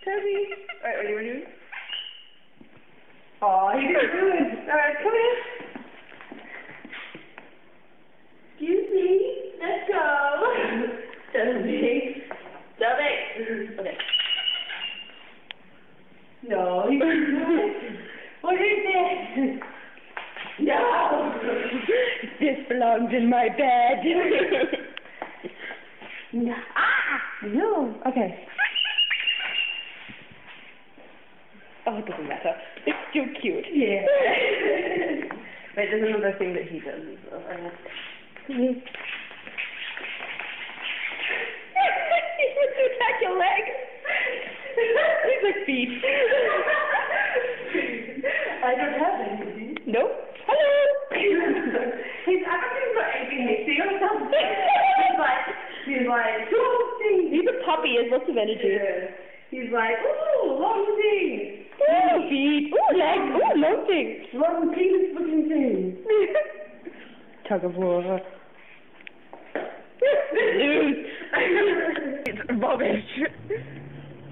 Toby. Alright, are you ready? Oh, you did good. Alright, come here. Excuse me. Let's go. Toby. Toby. Okay. No, you what is this? No! This belongs in my bed. No. Ah! No. Okay. Oh, it doesn't matter. It's still cute. Yeah. Wait, there's another thing that he does as well. He wants to attack your leg. He's like feet. I don't have any. Nope. Hello. I don't think he's got anything missing or something. He's like, he's a puppy. He has lots of energy. Yeah. He's like, ooh, long thing. Ooh, feet. Ooh, legs. Ooh, long thing. Long penis looking thing. Tug of war. It's rubbish.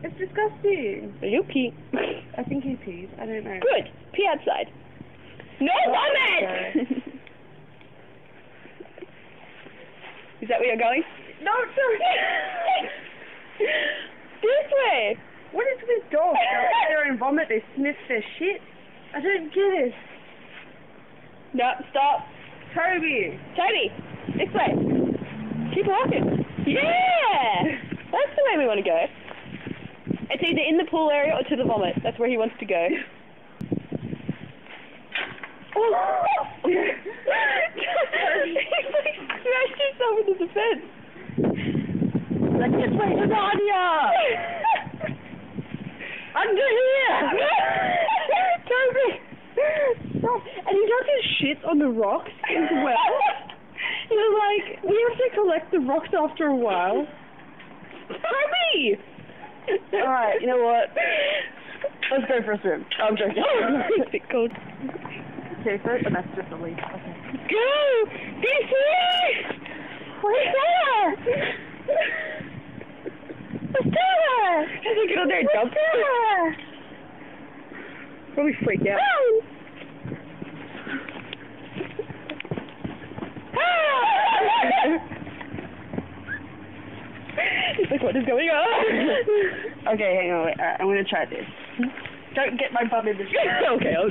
It's disgusting. You pee. I think he pees. I don't know. Good. Pee outside. No vomit! Is that where you're going? No, sorry. This way. What is with dogs? They let their own vomit, they sniff their shit. I don't get it. No, stop. Toby. Toby, this way. Keep walking. Yeah! That's the way we want to go. It's either in the pool area or to the vomit. That's where he wants to go. Oh! He smashed himself into the fence. Let's just wait for Nadia! Under here! Toby! Stop. And he does his shit on the rocks as well. You're like, we have to collect the rocks after a while. Toby! Alright, you know what? Let's go for a swim. I'm joking. What's it called? Okay, so that's just a leaf. Okay. Go! DC! Where's that? What's that? Does he go there and jump? Probably freak out. He's like, what is going on? Okay, hang on, wait. Alright, I'm gonna try this. Don't get my bum in the sun. Okay, I'll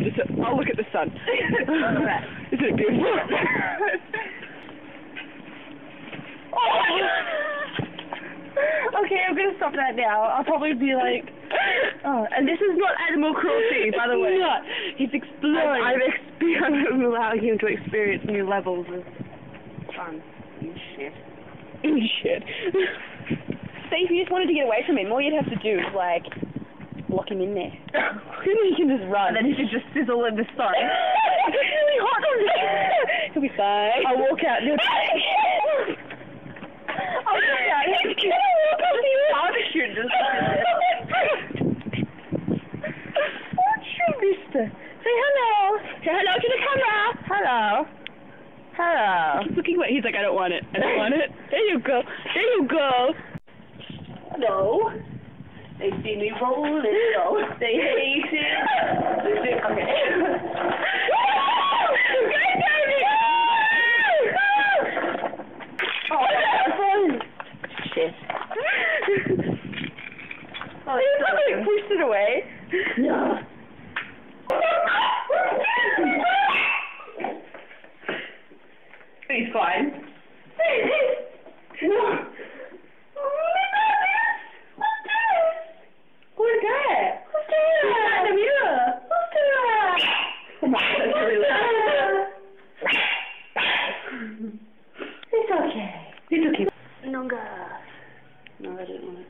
look at the sun. Isn't it beautiful? Okay, I'm gonna stop that now. I'll probably be like, oh, and this is not animal cruelty, by the way. It's not. He's exploring. I'm allowing him to experience new levels of fun. Shit. Shit. See, if you just wanted to get away from him, all you'd have to do is, like, lock him in there. He can just run. And then he can just sizzle in the sun. It's really hot on there. He'll be fine. I'll walk out. I'll walk out. He's gonna walk up to you. Parachute just what's you, mister? Say hello. Say hello to the camera. Hello. Hello. He's looking away. He's like, I don't want it. I don't want it. There you go. There you go. Hello. They see me rolling, so they hate it. Okay. Oh, that's fun. Shit. Oh, he pushed it away. No. He's fine. No. Who's that? Who's that? Who's that? Oh my God, that's really loud. It's okay. It's okay. Nunga. No, I didn't want it.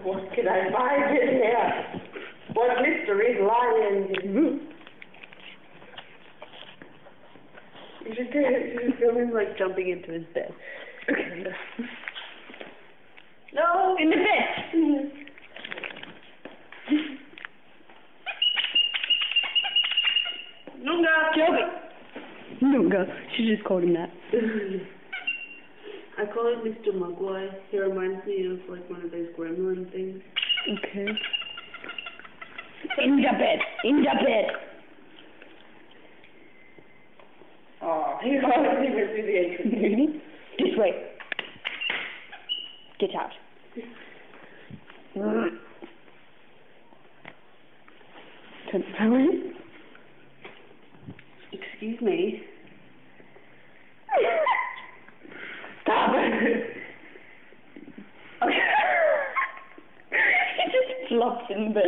What can I find in here? What mysteries lie in here? You should film him like jumping into his bed. Okay. No, in the bed. Nunga, Joby. No, girl. She just called him that. I call him Mr. Mugwai. He reminds me of like one of those gremlin things. Okay. In the bed. In the bed. Oh, he went through the entrance. This way. Get out. Excuse me. Stop it. Okay. He just flops in bed.